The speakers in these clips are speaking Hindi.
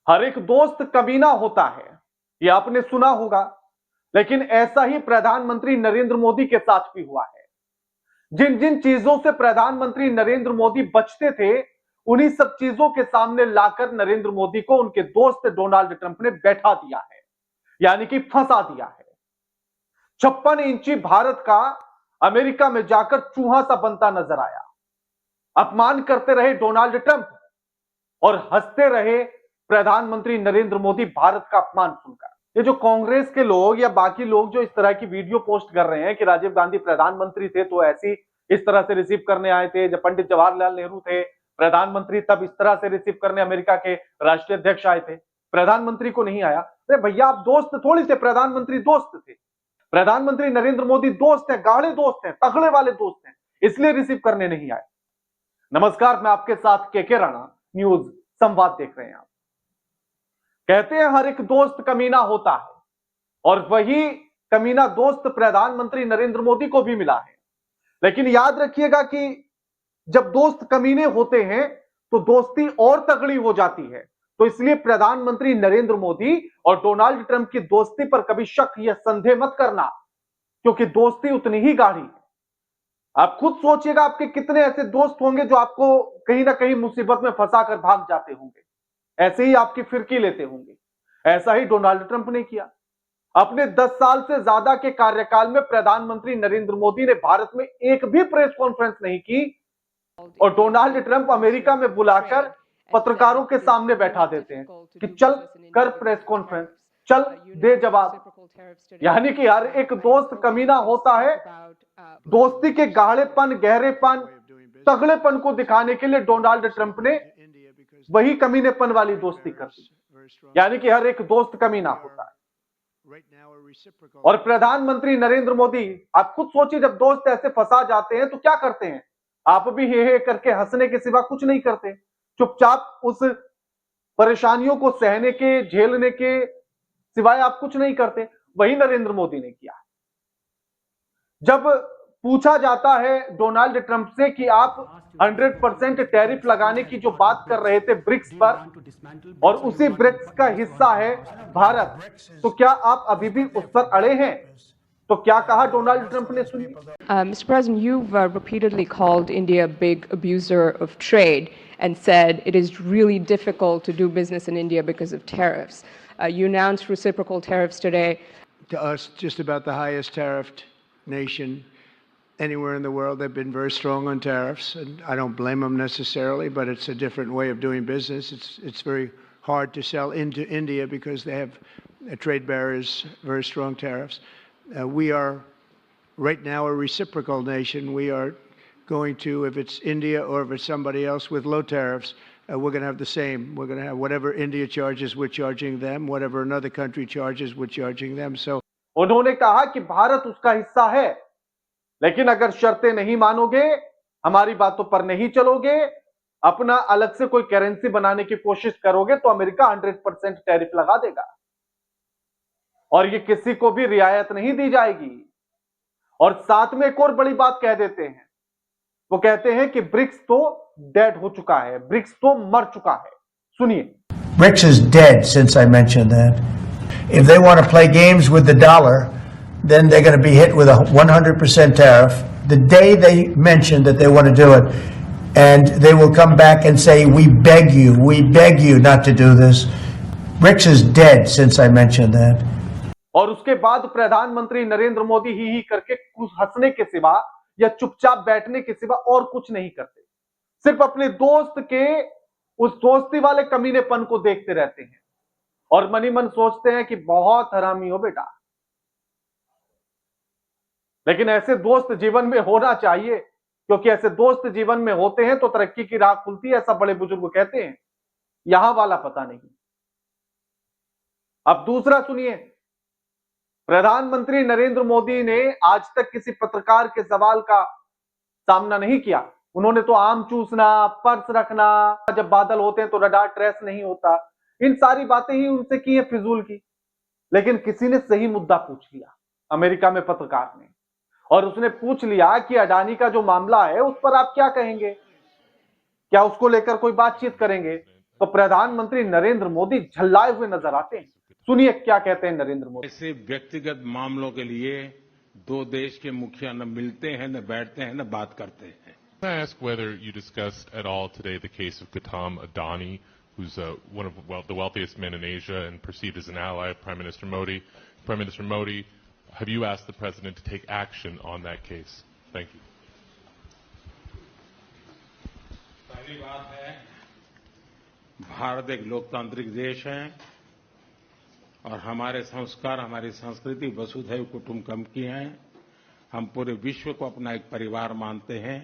हर एक दोस्त कमीना होता है, ये आपने सुना होगा। लेकिन ऐसा ही प्रधानमंत्री नरेंद्र मोदी के साथ भी हुआ है। जिन जिन चीजों से प्रधानमंत्री नरेंद्र मोदी बचते थे, उन्हीं सब चीजों के सामने लाकर नरेंद्र मोदी को उनके दोस्त डोनाल्ड ट्रंप ने बैठा दिया है, यानी कि फंसा दिया है। 56 इंची भारत का अमेरिका में जाकर चूहा सा बनता नजर आया। अपमान करते रहे डोनाल्ड ट्रंप और हंसते रहे प्रधानमंत्री नरेंद्र मोदी भारत का अपमान सुनकर। ये जो कांग्रेस के लोग या बाकी लोग जो इस तरह की वीडियो पोस्ट कर रहे हैं कि राजीव गांधी प्रधानमंत्री थे तो ऐसी इस तरह से रिसीव करने आए थे, जब पंडित जवाहरलाल नेहरू थे प्रधानमंत्री तब इस तरह से रिसीव करने अमेरिका के राष्ट्रीय अध्यक्ष आए थे, प्रधानमंत्री को नहीं आया। अरे भैया आप दोस्त थोड़ी थे, प्रधानमंत्री दोस्त थे। प्रधानमंत्री नरेंद्र मोदी दोस्त हैं, गाढ़े दोस्त हैं, तगड़े वाले दोस्त हैं, इसलिए रिसीव करने नहीं आए। नमस्कार, मैं आपके साथ के राणा, न्यूज संवाद देख रहे हैं आप। कहते हैं हर एक दोस्त कमीना होता है और वही कमीना दोस्त प्रधानमंत्री नरेंद्र मोदी को भी मिला है। लेकिन याद रखिएगा कि जब दोस्त कमीने होते हैं तो दोस्ती और तगड़ी हो जाती है। तो इसलिए प्रधानमंत्री नरेंद्र मोदी और डोनाल्ड ट्रंप की दोस्ती पर कभी शक या संदेह मत करना, क्योंकि दोस्ती उतनी ही गाढ़ी है। आप खुद सोचिएगा आपके कितने ऐसे दोस्त होंगे जो आपको कहीं ना कहीं मुसीबत में फंसाकर भाग जाते होंगे, ऐसे ही आपकी फिरकी लेते होंगे। ऐसा ही डोनाल्ड ट्रंप ने किया। अपने 10 साल से ज्यादा के कार्यकाल में प्रधानमंत्री नरेंद्र मोदी ने भारत में एक भी प्रेस कॉन्फ्रेंस नहीं की और डोनाल्ड ट्रंप अमेरिका में बुलाकर पत्रकारों के सामने बैठा देते हैं कि चल कर प्रेस कॉन्फ्रेंस, चल दे जवाब। यानी कि हर एक दोस्त कमीना होता है। दोस्ती के गाढ़ेपन, गहरेपन, तगड़ेपन को दिखाने के लिए डोनाल्ड ट्रंप ने वही कमीनेपन वाली दोस्ती कर दी, यानी कि हर एक दोस्त कमीना होता है। और प्रधानमंत्री नरेंद्र मोदी, आप खुद सोचिए, जब दोस्त ऐसे फंसा जाते हैं तो क्या करते हैं? आप भी हे करके हंसने के सिवा कुछ नहीं करते, चुपचाप उस परेशानियों को सहने के, झेलने के सिवाय आप कुछ नहीं करते। वही नरेंद्र मोदी ने किया। जब पूछा जाता है डोनाल्ड ट्रंप से कि आप 100% टैरिफ लगाने की जो बात कर रहे थे ब्रिक्स पर और उसी ब्रिक्स का हिस्सा है भारत, तो क्या आप अभी भी उस पर अड़े हैं? तो क्या कहा डोनाल्ड ट्रंप ने, सुनिए। Mr. President, you've repeatedly called India a big abuser of trade and said it is really difficult to do business in India because of tariffs. You announced reciprocal tariffs today. To us, just about the highest tariffed nation anywhere in the world. They've been very strong on tariffs, and I don't blame them necessarily, but it's a different way of doing business. It's very hard to sell into India because they have trade barriers, very strong tariffs. We are right now a reciprocal nation. We are going to, if it's India or if it's somebody else with low tariffs, we're going to have the same. We're going to have whatever India charges, we're charging them. Whatever another country charges, we're charging them. So उन्होंने कहा कि भारत उसका हिस्सा है, लेकिन अगर शर्तें नहीं मानोगे, हमारी बातों पर नहीं चलोगे, अपना अलग से कोई करेंसी बनाने की कोशिश करोगे तो अमेरिका 100% टैरिफ लगा देगा और ये किसी को भी रियायत नहीं दी जाएगी। और साथ में एक और बड़ी बात कह देते हैं, वो कहते हैं कि ब्रिक्स तो डेड हो चुका है, ब्रिक्स तो मर चुका है। सुनिए। BRICS is dead since I mentioned that. If they want to play games with the dollar, then they're going to be hit with a 100% tariff the day they mention that they want to do it. And they will come back and say, we beg you not to do this. BRICS is dead since I mentioned that. और उसके बाद प्रधानमंत्री नरेंद्र मोदी ही करके कुछ हंसने के सिवा या चुपचाप बैठने के सिवा और कुछ नहीं करते, सिर्फ अपने दोस्त के उस दोस्ती वाले कमीनेपन को देखते रहते हैं और मनी मन सोचते हैं कि बहुत हरामी हो बेटा। लेकिन ऐसे दोस्त जीवन में होना चाहिए, क्योंकि ऐसे दोस्त जीवन में होते हैं तो तरक्की की राह खुलती है, ऐसा बड़े बुजुर्ग कहते हैं। यहां वाला पता नहीं। अब दूसरा सुनिए। प्रधानमंत्री नरेंद्र मोदी ने आज तक किसी पत्रकार के सवाल का सामना नहीं किया। उन्होंने तो आम चूसना, पर्स रखना, जब बादल होते हैं तो रडार ट्रेस नहीं होता, इन सारी बातें ही उनसे की है फिजूल की। लेकिन किसी ने सही मुद्दा पूछ लिया अमेरिका में, पत्रकार ने, और उसने पूछ लिया कि अडानी का जो मामला है उस पर आप क्या कहेंगे, क्या उसको लेकर कोई बातचीत करेंगे? तो प्रधानमंत्री नरेंद्र मोदी झल्लाए हुए नजर आते हैं। सुनिए क्या कहते हैं नरेंद्र मोदी। ऐसे व्यक्तिगत मामलों के लिए दो देश के मुखिया न मिलते हैं, न बैठते हैं, न बात करते हैं। Can I ask whether you discussed at all today the case of Gautam Adani, who's one of the wealthiest men in Asia and perceived as an ally of Prime Minister Modi? Prime Minister Modi, have you asked the president to take action on that case? Thank you. पहली बात है, भारत एक लोकतांत्रिक देश है और हमारे संस्कार, हमारी संस्कृति वसुधैव कुटुंबकम की है। हम पूरे विश्व को अपना एक परिवार मानते हैं।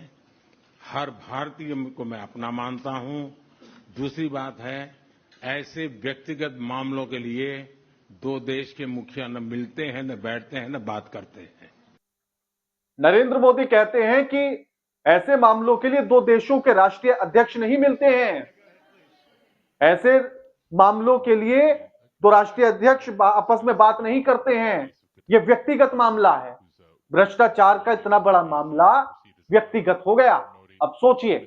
हर भारतीय को मैं अपना मानता हूं। दूसरी बात है, ऐसे व्यक्तिगत मामलों के लिए दो देश के मुखिया न मिलते हैं, न बैठते हैं, न बात करते हैं। नरेंद्र मोदी कहते हैं कि ऐसे मामलों के लिए दो देशों के राष्ट्रीय अध्यक्ष नहीं मिलते हैं। ऐसे मामलों के लिए दो राष्ट्रीय अध्यक्ष आपस में बात नहीं करते हैं। यह व्यक्तिगत मामला है। भ्रष्टाचार का इतना बड़ा मामला व्यक्तिगत हो गया। अब सोचिए,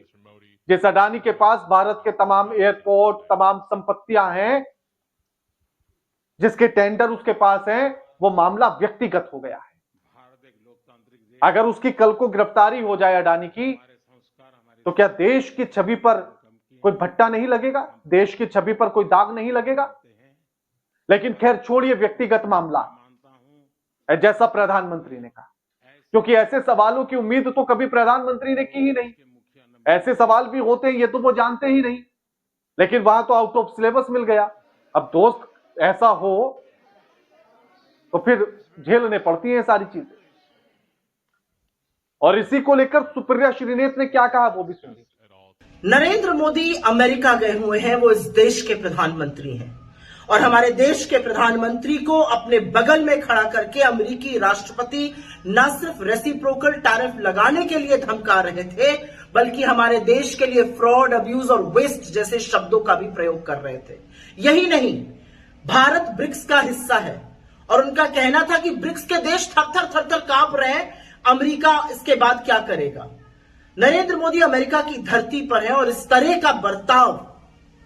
जिस अडानी के पास भारत के तमाम एयरपोर्ट, तमाम संपत्तियां हैं, जिसके टेंडर उसके पास हैं, वो मामला व्यक्तिगत हो गया है। अगर उसकी कल को गिरफ्तारी हो जाए अडानी की, तो क्या देश की छवि पर कोई भट्टा नहीं लगेगा? देश की छवि पर कोई दाग नहीं लगेगा? लेकिन खैर छोड़िए व्यक्तिगत मामला, जैसा प्रधानमंत्री ने कहा, क्योंकि ऐसे सवालों की उम्मीद तो कभी प्रधानमंत्री ने की ही नहीं। ऐसे सवाल भी होते हैं ये तो वो जानते ही नहीं, लेकिन वहां तो आउट ऑफ सिलेबस मिल गया। अब दोस्त ऐसा हो तो फिर झेलने पड़ती हैं सारी चीजें। और इसी को लेकर सुप्रिया श्रीनेत ने क्या कहा वो भी सुनिए। नरेंद्र मोदी अमेरिका गए हुए हैं, वो इस देश के प्रधानमंत्री हैं और हमारे देश के प्रधानमंत्री को अपने बगल में खड़ा करके अमेरिकी राष्ट्रपति न सिर्फ रेसिप्रोकल टैरिफ लगाने के लिए धमका रहे थे, बल्कि हमारे देश के लिए फ्रॉड, अब्यूज और वेस्ट जैसे शब्दों का भी प्रयोग कर रहे थे। यही नहीं, भारत ब्रिक्स का हिस्सा है और उनका कहना था कि ब्रिक्स के देश थर थर कांप रहे हैं, अमेरिका इसके बाद क्या करेगा। नरेंद्र मोदी अमेरिका की धरती पर है और इस तरह का बर्ताव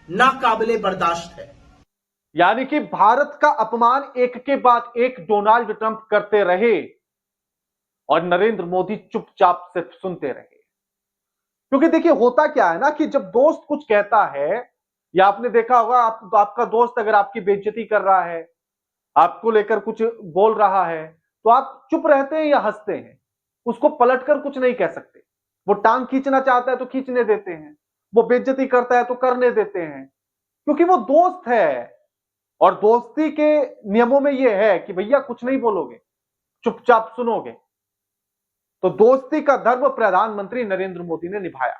नाकाबिले बर्दाश्त है। यानी कि भारत का अपमान एक के बाद एक डोनाल्ड ट्रंप करते रहे और नरेंद्र मोदी चुपचाप से सुनते रहे। क्योंकि देखिए होता क्या है ना कि जब दोस्त कुछ कहता है, या आपने देखा होगा आपका दोस्त अगर आपकी बेइज्जती कर रहा है, आपको लेकर कुछ बोल रहा है, तो आप चुप रहते हैं या हंसते हैं? उसको पलटकर कुछ नहीं कह सकते। वो टांग खींचना चाहता है तो खींचने देते हैं, वो बेइज्जती करता है तो करने देते हैं, क्योंकि वो दोस्त है। और दोस्ती के नियमों में यह है कि भैया कुछ नहीं बोलोगे, चुपचाप सुनोगे। तो दोस्ती का धर्म प्रधानमंत्री नरेंद्र मोदी ने निभाया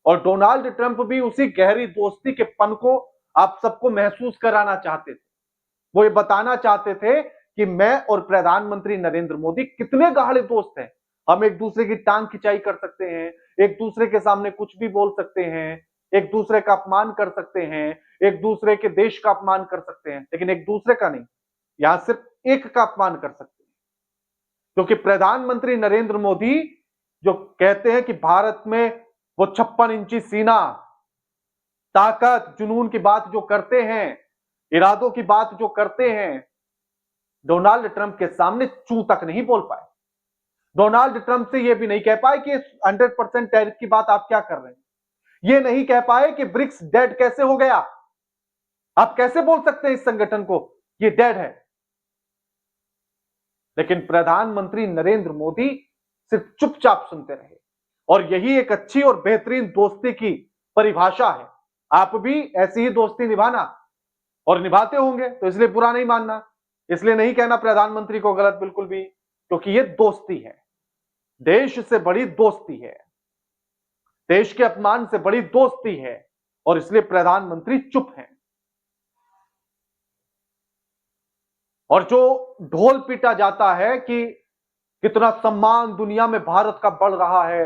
और डोनाल्ड ट्रंप भी उसी गहरी दोस्ती के पन को आप सबको महसूस कराना चाहते थे। वो ये बताना चाहते थे कि मैं और प्रधानमंत्री नरेंद्र मोदी कितने गाढ़े दोस्त हैं। हम एक दूसरे की टांग खिंचाई कर सकते हैं, एक दूसरे के सामने कुछ भी बोल सकते हैं, एक दूसरे का अपमान कर सकते हैं, एक दूसरे के देश का अपमान कर सकते हैं, लेकिन एक दूसरे का नहीं, यहां सिर्फ एक का अपमान कर सकते हैं। क्योंकि प्रधानमंत्री नरेंद्र मोदी जो कहते हैं कि भारत में वो 56 इंची सीना, ताकत, जुनून की बात जो करते हैं, इरादों की बात जो करते हैं, डोनाल्ड ट्रंप के सामने चू तक नहीं बोल पाए। डोनाल्ड ट्रंप से यह भी नहीं कह पाए कि 100% टैरिफ की बात आप क्या कर रहे हैं। ये नहीं कह पाए कि ब्रिक्स डेड कैसे हो गया। आप कैसे बोल सकते हैं इस संगठन को ये डेड है? लेकिन प्रधानमंत्री नरेंद्र मोदी सिर्फ चुपचाप सुनते रहे। और यही एक अच्छी और बेहतरीन दोस्ती की परिभाषा है। आप भी ऐसी ही दोस्ती निभाना, और निभाते होंगे तो इसलिए बुरा नहीं मानना, इसलिए नहीं कहना प्रधानमंत्री को गलत बिल्कुल भी, क्योंकि ये दोस्ती है। देश से बड़ी दोस्ती है, देश के अपमान से बड़ी दोस्ती है, और इसलिए प्रधानमंत्री चुप हैं। और जो ढोल पीटा जाता है कि कितना सम्मान दुनिया में भारत का बढ़ रहा है,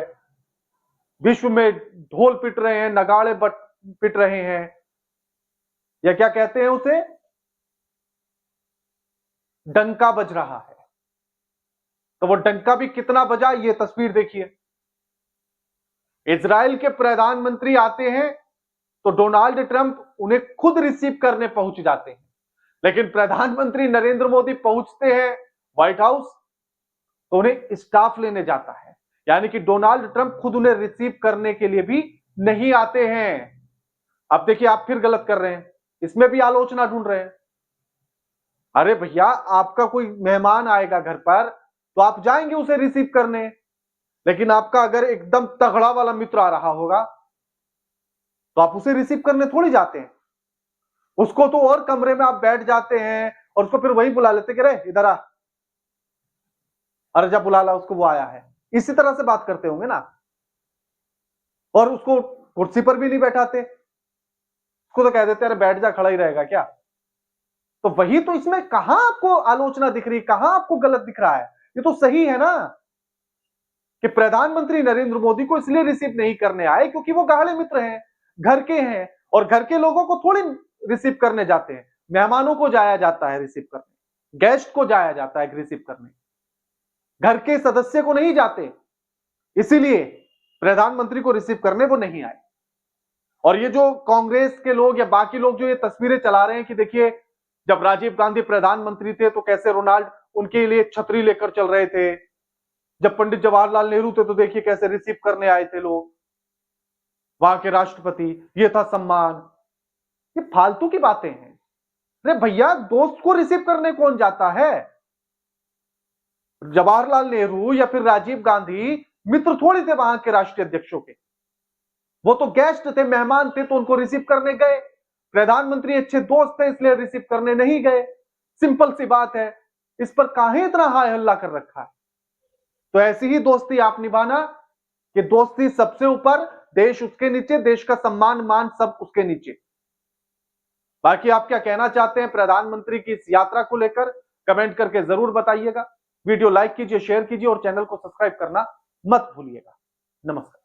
विश्व में ढोल पिट रहे हैं, नगाड़े पिट रहे हैं, या क्या कहते हैं उसे, डंका बज रहा है। तो वो डंका भी कितना बजा, ये तस्वीर देखिए। इजराइल के प्रधानमंत्री आते हैं तो डोनाल्ड ट्रंप उन्हें खुद रिसीव करने पहुंच जाते हैं। लेकिन प्रधानमंत्री नरेंद्र मोदी पहुंचते हैं व्हाइट हाउस तो उन्हें स्टाफ लेने जाता है, यानी कि डोनाल्ड ट्रंप खुद उन्हें रिसीव करने के लिए भी नहीं आते हैं। अब देखिए, आप फिर गलत कर रहे हैं, इसमें भी आलोचना ढूंढ रहे हैं। अरे भैया, आपका कोई मेहमान आएगा घर पर तो आप जाएंगे उसे रिसीव करने, लेकिन आपका अगर एकदम तगड़ा वाला मित्र आ रहा होगा तो आप उसे रिसीव करने थोड़ी जाते हैं। उसको तो और कमरे में आप बैठ जाते हैं और उसको फिर वही बुला लेते कि रे इधर आ, अरे जब बुला ला उसको, वो आया है। इसी तरह से बात करते होंगे ना। और उसको कुर्सी पर भी नहीं बैठाते, उसको तो कह देते अरे बैठ जा, खड़ा ही रहेगा क्या। तो वही तो, इसमें कहां आपको आलोचना दिख रही, कहां आपको गलत दिख रहा है? ये तो सही है ना कि प्रधानमंत्री नरेंद्र मोदी को इसलिए रिसीव नहीं करने आए क्योंकि वो गाढ़े मित्र हैं, घर के हैं, और घर के लोगों को थोड़ी रिसीव करने जाते हैं। मेहमानों को जाया जाता है रिसीव करने, गेस्ट को जाया जाता है रिसीव करने, घर के सदस्य को नहीं जाते। इसीलिए प्रधानमंत्री को रिसीव करने वो नहीं आए। और ये जो कांग्रेस के लोग या बाकी लोग जो ये तस्वीरें चला रहे हैं कि देखिए जब राजीव गांधी प्रधानमंत्री थे तो कैसे रोनाल्ड उनके लिए छतरी लेकर चल रहे थे, जब पंडित जवाहरलाल नेहरू थे तो देखिए कैसे रिसीव करने आए थे लोग, वहां के राष्ट्रपति, ये था सम्मान। ये फालतू की बातें हैं। अरे भैया, दोस्त को रिसीव करने कौन जाता है? जवाहरलाल नेहरू या फिर राजीव गांधी मित्र थोड़ी थे वहां के राष्ट्रीय अध्यक्षों के, वो तो गेस्ट थे, मेहमान थे, तो उनको रिसीव करने गए। प्रधानमंत्री अच्छे दोस्त थे इसलिए रिसीव करने नहीं गए। सिंपल सी बात है, इस पर काहे इतना हाय हल्ला कर रखा है? तो ऐसी ही दोस्ती आप निभाना कि दोस्ती सबसे ऊपर, देश उसके नीचे, देश का सम्मान मान सब उसके नीचे। बाकी आप क्या कहना चाहते हैं प्रधानमंत्री की इस यात्रा को लेकर, कमेंट करके जरूर बताइएगा। वीडियो लाइक कीजिए, शेयर कीजिए और चैनल को सब्सक्राइब करना मत भूलिएगा। नमस्कार।